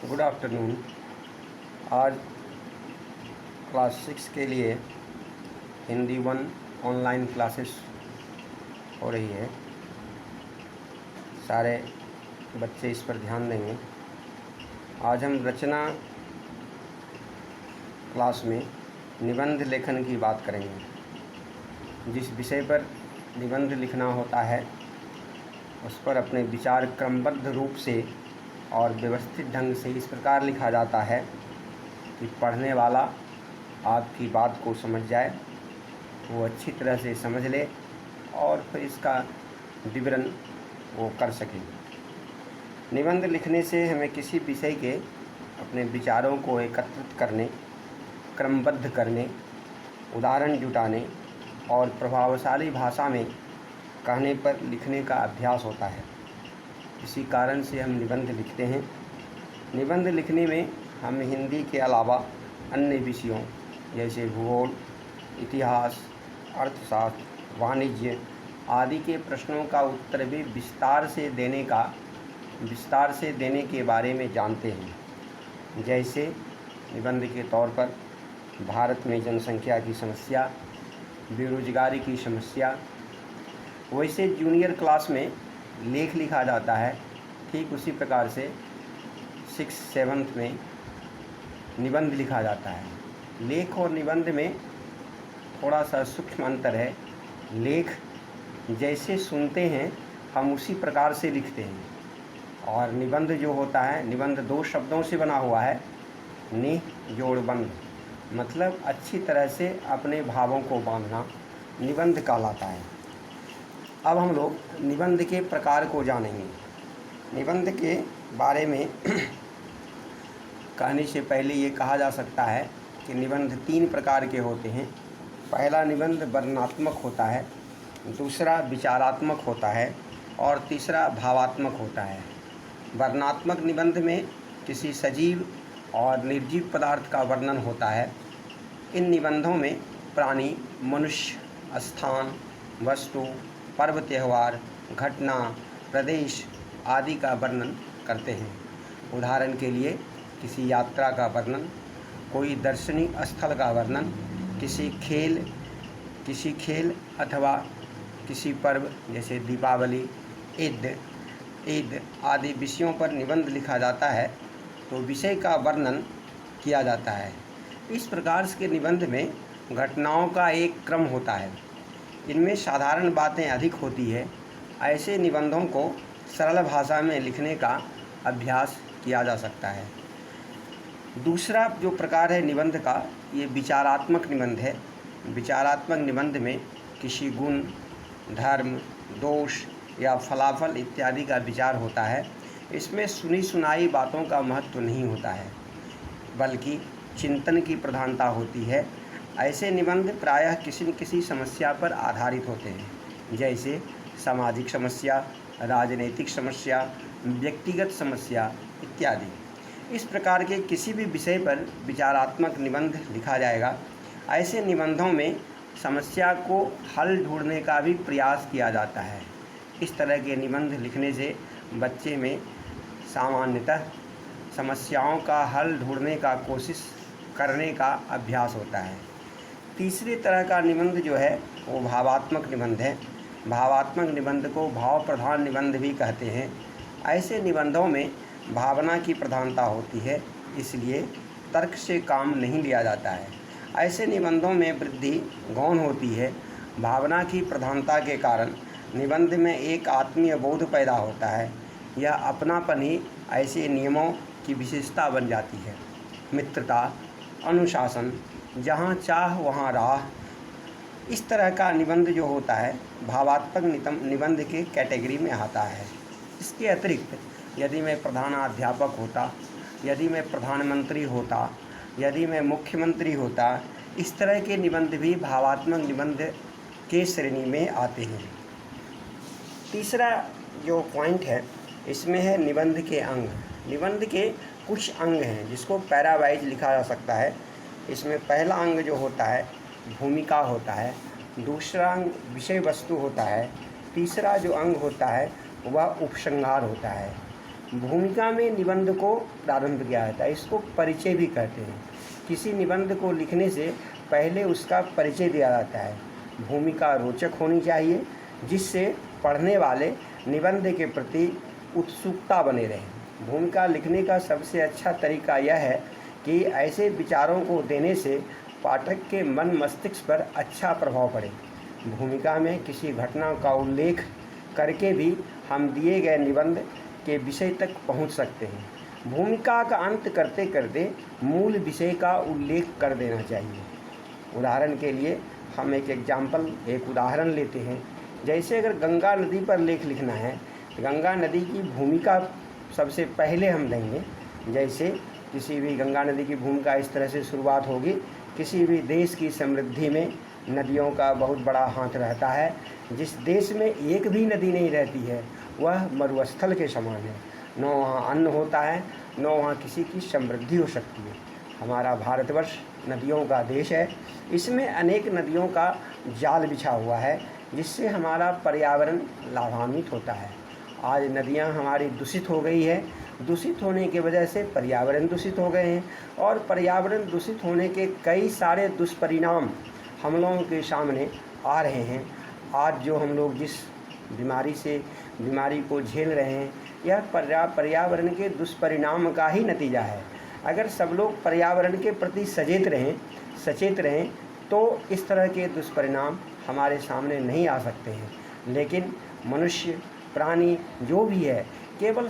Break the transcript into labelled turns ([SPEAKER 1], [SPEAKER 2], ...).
[SPEAKER 1] Good afternoon. आज class 6 के लिए हिंदी 1 ऑनलाइन क्लासेस हो रही है। सारे बच्चे इस पर ध्यान देंगे। आज हम रचना क्लास में निबंध लेखन की बात करेंगे। जिस विषय पर निबंध लिखना होता है उस पर अपने विचार क्रमबद्ध रूप से और व्यवस्थित ढंग से इस प्रकार लिखा जाता है कि पढ़ने वाला आपकी बात को समझ जाए, वो अच्छी तरह से समझ ले और फिर इसका विवरण वो कर सके। निबंध लिखने से हमें किसी विषय के अपने विचारों को एकत्रित करने, क्रमबद्ध करने, उदाहरण जुटाने और प्रभावशाली भाषा में कहने पर लिखने का अभ्यास होता है। इसी कारण से हम निबंध लिखते हैं। निबंध लिखने में हम हिंदी के अलावा अन्य विषयों जैसे भूगोल, इतिहास, अर्थशास्त्र, वाणिज्य आदि के प्रश्नों का उत्तर भी विस्तार से देने के बारे में जानते हैं। जैसे निबंध के तौर पर भारत में जनसंख्या की समस्या, बेरोजगारी की समस्या। वैसे जूनियर क्लास में लेख लिखा जाता है, ठीक उसी प्रकार से 6th 7th में निबंध लिखा जाता है। लेख और निबंध में थोड़ा सा सूक्ष्म अंतर है। लेख जैसे सुनते हैं हम उसी प्रकार से लिखते हैं, और निबंध जो होता है, निबंध 2 शब्दों से बना हुआ है, निह जोड़ बंध, मतलब अच्छी तरह से अपने भावों को बांधना निबंध कहलाता है। अब हम लोग निबंध के प्रकार को जानेंगे। निबंध के बारे में कहने से पहले ये कहा जा सकता है कि निबंध 3 प्रकार के होते हैं। पहला निबंध वर्णनात्मक होता है, दूसरा विचारात्मक होता है और तीसरा भावात्मक होता है। वर्णनात्मक निबंध में किसी सजीव और निर्जीव पदार्थ का वर्णन होता है। इन निबंधों में प्राणी, मनुष्य, स्थान, वस्तु, पर्व, त्यौहार, घटना, प्रदेश आदि का वर्णन करते हैं। उदाहरण के लिए किसी यात्रा का वर्णन, कोई दर्शनीय स्थल का वर्णन, किसी खेल अथवा किसी पर्व जैसे दीपावली, ईद आदि विषयों पर निबंध लिखा जाता है तो विषय का वर्णन किया जाता है। इस प्रकार के निबंध में घटनाओं का एक क्रम होता है। इनमें साधारण बातें अधिक होती है। ऐसे निबंधों को सरल भाषा में लिखने का अभ्यास किया जा सकता है। दूसरा जो प्रकार है निबंध का, ये विचारात्मक निबंध है। विचारात्मक निबंध में किसी गुण, धर्म, दोष या फलाफल इत्यादि का विचार होता है। इसमें सुनी सुनाई बातों का महत्व नहीं होता है, बल्कि चिंतन की प्रधानता होती है। ऐसे निबंध प्रायः किसी न किसी समस्या पर आधारित होते हैं, जैसे सामाजिक समस्या, राजनीतिक समस्या, व्यक्तिगत समस्या इत्यादि। इस प्रकार के किसी भी विषय पर विचारात्मक निबंध लिखा जाएगा। ऐसे निबंधों में समस्या को हल ढूंढने का भी प्रयास किया जाता है। इस तरह के निबंध लिखने से बच्चे में सामान्यतः समस्याओं का हल ढूंढने का कोशिश करने का अभ्यास होता है। तीसरी तरह का निबंध जो है वो भावात्मक निबंध है। भावात्मक निबंध को भाव प्रधान निबंध भी कहते हैं। ऐसे निबंधों में भावना की प्रधानता होती है, इसलिए तर्क से काम नहीं लिया जाता है। ऐसे निबंधों में वृद्धि गौण होती है। भावना की प्रधानता के कारण निबंध में एक आत्मीय बोध पैदा होता है। यह अपनापन ही ऐसे नियमों की विशेषता बन जाती है। मित्रता, अनुशासन, जहाँ चाह वहाँ राह। इस तरह का निबंध जो होता है भावात्मक निबंध के कैटेगरी में आता है। इसके अतिरिक्त यदि मैं प्रधानाध्यापक होता, यदि मैं प्रधानमंत्री होता, यदि मैं मुख्यमंत्री होता, इस तरह के निबंध भी भावात्मक निबंध के श्रेणी में आते हैं। तीसरा जो पॉइंट है इसमें है निबंध के अंग। निबंध के कुछ अंग हैं जिसको पैरावाइज लिखा जा सकता है। इसमें पहला अंग जो होता है भूमिका होता है, दूसरा अंग विषय वस्तु होता है, तीसरा जो अंग होता है वह उपसंहार होता है। भूमिका में निबंध को प्रारंभ किया जाता है। इसको परिचय भी कहते हैं। किसी निबंध को लिखने से पहले उसका परिचय दिया जाता है। भूमिका रोचक होनी चाहिए, जिससे पढ़ने वाले निबंध के प्रति उत्सुकता बने रहे। भूमिका लिखने का सबसे अच्छा तरीका यह है कि ऐसे विचारों को देने से पाठक के मन मस्तिष्क पर अच्छा प्रभाव पड़े। भूमिका में किसी घटना का उल्लेख करके भी हम दिए गए निबंध के विषय तक पहुंच सकते हैं। भूमिका का अंत करते करते मूल विषय का उल्लेख कर देना चाहिए। उदाहरण के लिए हम एक उदाहरण लेते हैं। जैसे अगर गंगा नदी पर लेख लिखना है तो गंगा नदी की भूमिका सबसे पहले हम देंगे। जैसे किसी भी गंगा नदी की भूमिका इस तरह से शुरुआत होगी, किसी भी देश की समृद्धि में नदियों का बहुत बड़ा हाथ रहता है। जिस देश में एक भी नदी नहीं रहती है वह मरुस्थल के समान है। न वहाँ अन्न होता है, न वहाँ किसी की समृद्धि हो सकती है। हमारा भारतवर्ष नदियों का देश है। इसमें अनेक नदियों का जाल बिछा हुआ है, जिससे हमारा पर्यावरण लाभान्वित होता है। आज नदियाँ हमारी दूषित हो गई है। दूषित होने की वजह से पर्यावरण दूषित हो गए हैं, और पर्यावरण दूषित होने के कई सारे दुष्परिणाम हम लोगों के सामने आ रहे हैं। आज जो हम लोग जिस बीमारी को झेल रहे हैं, यह पर्यावरण के दुष्परिणाम का ही नतीजा है। अगर सब लोग पर्यावरण के प्रति सचेत रहें तो इस तरह के दुष्परिणाम हमारे सामने नहीं आ सकते हैं। लेकिन मनुष्य प्राणी जो भी है केवल